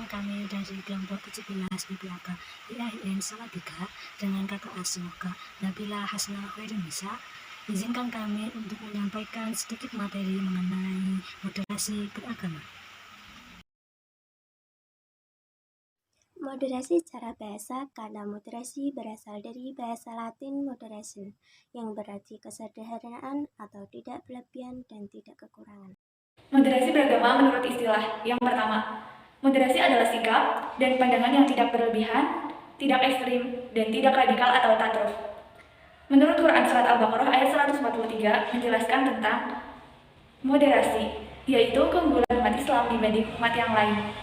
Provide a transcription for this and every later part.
kami dari kelompok 17 BPAK IAIN Salatiga dengan kakak asuh Kak Nabila Hasna Khairunnisa. Izinkan kami untuk menyampaikan sedikit materi mengenai moderasi beragama. Moderasi secara bahasa, karena moderasi berasal dari bahasa Latin moderatio, yang berarti kesederhanaan atau tidak berlebihan dan tidak kekurangan. Moderasi beragama menurut istilah. Yang pertama, moderasi adalah sikap dan pandangan yang tidak berlebihan, tidak ekstrim, dan tidak radikal atau tatruf. Menurut Quran Surat Al-Baqarah ayat 143 menjelaskan tentang moderasi, yaitu keunggulan umat Islam dibanding umat yang lain.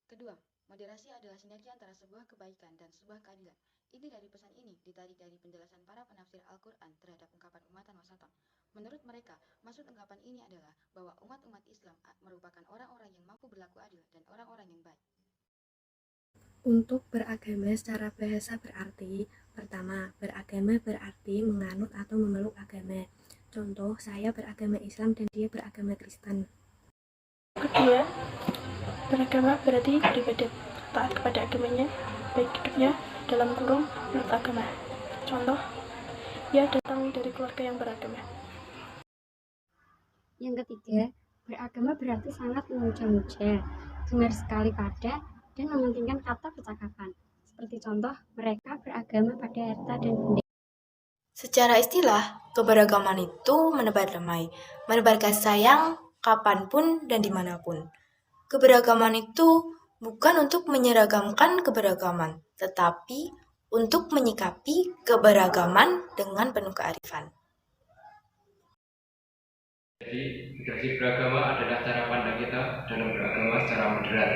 Kedua, moderasi adalah sinergi antara sebuah kebaikan dan sebuah keadilan. Inti dari pesan ini ditarik dari penjelasan para penafsir Al-Quran terhadap ungkapan umatan wasaton. Menurut mereka, maksud ungkapan ini adalah bahwa umat-umat Islam merupakan orang-orang yang mampu berlaku adil dan orang-orang yang baik. Untuk beragama secara bahasa berarti, pertama, beragama berarti menganut atau memeluk agama. Contoh, saya beragama Islam dan dia beragama Kristen. Kedua, beragama berarti beribadah, taat kepada agamanya, baik hidupnya dalam kurung menurut agama. Contoh, ia datang dari keluarga yang beragama. Yang ketiga, beragama berarti sangat memuja-muja, dengar sekali pada, dan mementingkan kata percakapan. Seperti contoh, mereka beragama pada harta dan benda. Secara istilah, keberagaman itu menebar damai, menebar kasih sayang kapanpun dan dimanapun. Keberagaman itu bukan untuk menyeragamkan keberagaman, tetapi untuk menyikapi keberagaman dengan penuh kearifan. Jadi, moderasi beragama adalah cara pandang kita dalam beragama secara moderat,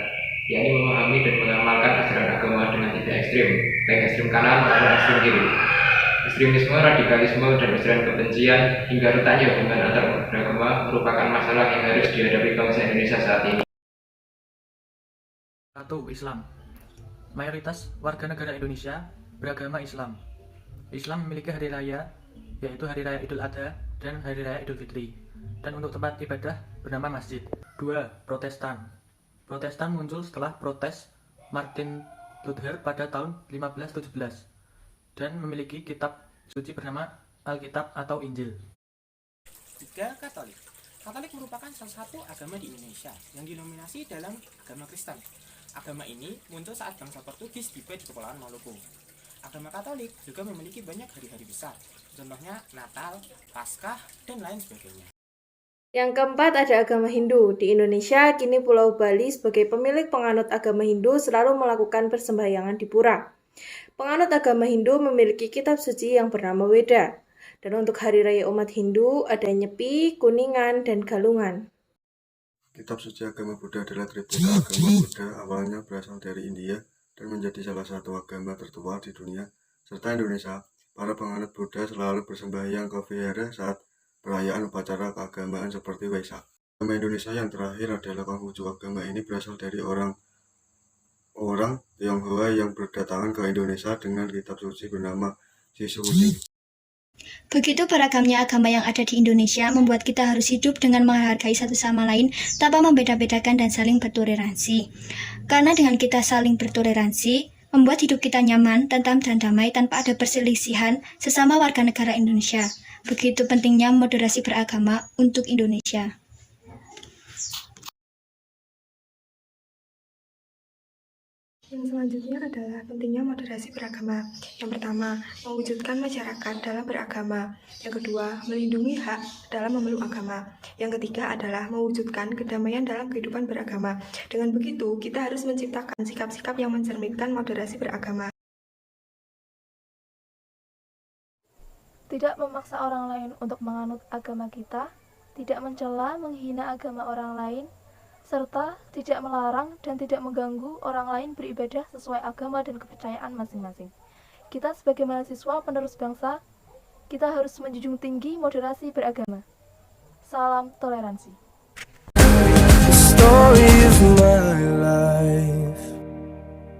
yakni memahami dan mengamalkan ajaran agama dengan tidak ekstrim, baik ekstrim kanan maupun ekstrim kiri. Ekstremisme, radikalisme, dan ujaran kebencian hingga retaknya hubungan antar beragama merupakan masalah yang harus dihadapi bangsa Indonesia saat ini. 1. Islam. Mayoritas warga negara Indonesia beragama Islam. Islam memiliki hari raya, yaitu Hari Raya Idul Adha dan Hari Raya Idul Fitri, dan untuk tempat ibadah bernama masjid. 2. Protestan. Protestan muncul setelah protes Martin Luther pada tahun 1517 dan memiliki kitab suci bernama Alkitab atau Injil. 3. Katolik. Katolik merupakan salah satu agama di Indonesia yang dinominasi dalam agama Kristen. Agama ini muncul saat bangsa Portugis tiba di Kepulauan Maluku. Agama Katolik juga memiliki banyak hari-hari besar, contohnya Natal, Paskah, dan lain sebagainya. Yang keempat ada agama Hindu. Di Indonesia, kini Pulau Bali sebagai pemilik penganut agama Hindu selalu melakukan persembahyangan di pura. Penganut agama Hindu memiliki kitab suci yang bernama Weda. Dan untuk hari raya umat Hindu ada Nyepi, Kuningan, dan Galungan. Kitab suci agama Buddha adalah Tripitaka agama Buddha, awalnya berasal dari India dan menjadi salah satu agama tertua di dunia. Serta Indonesia, para penganut Buddha selalu bersembahyang ke vihara saat perayaan upacara keagamaan seperti Waisak. Agama Indonesia yang terakhir adalah Konghucu. Agama ini berasal dari orang Tionghoa yang berdatangan ke Indonesia dengan kitab suci bernama Sisuwusi. Begitu beragamnya agama yang ada di Indonesia membuat kita harus hidup dengan menghargai satu sama lain tanpa membeda-bedakan dan saling bertoleransi. Karena dengan kita saling bertoleransi, membuat hidup kita nyaman, tentram dan damai tanpa ada perselisihan sesama warga negara Indonesia. Begitu pentingnya moderasi beragama untuk Indonesia. Yang selanjutnya adalah pentingnya moderasi beragama. Yang pertama, mewujudkan masyarakat dalam beragama. Yang kedua, melindungi hak dalam memeluk agama. Yang ketiga adalah mewujudkan kedamaian dalam kehidupan beragama. Dengan begitu, kita harus menciptakan sikap-sikap yang mencerminkan moderasi beragama. Tidak memaksa orang lain untuk menganut agama kita, tidak mencela, menghina agama orang lain, serta tidak melarang dan tidak mengganggu orang lain beribadah sesuai agama dan kepercayaan masing-masing. Kita sebagai mahasiswa penerus bangsa, kita harus menjunjung tinggi moderasi beragama. Salam toleransi.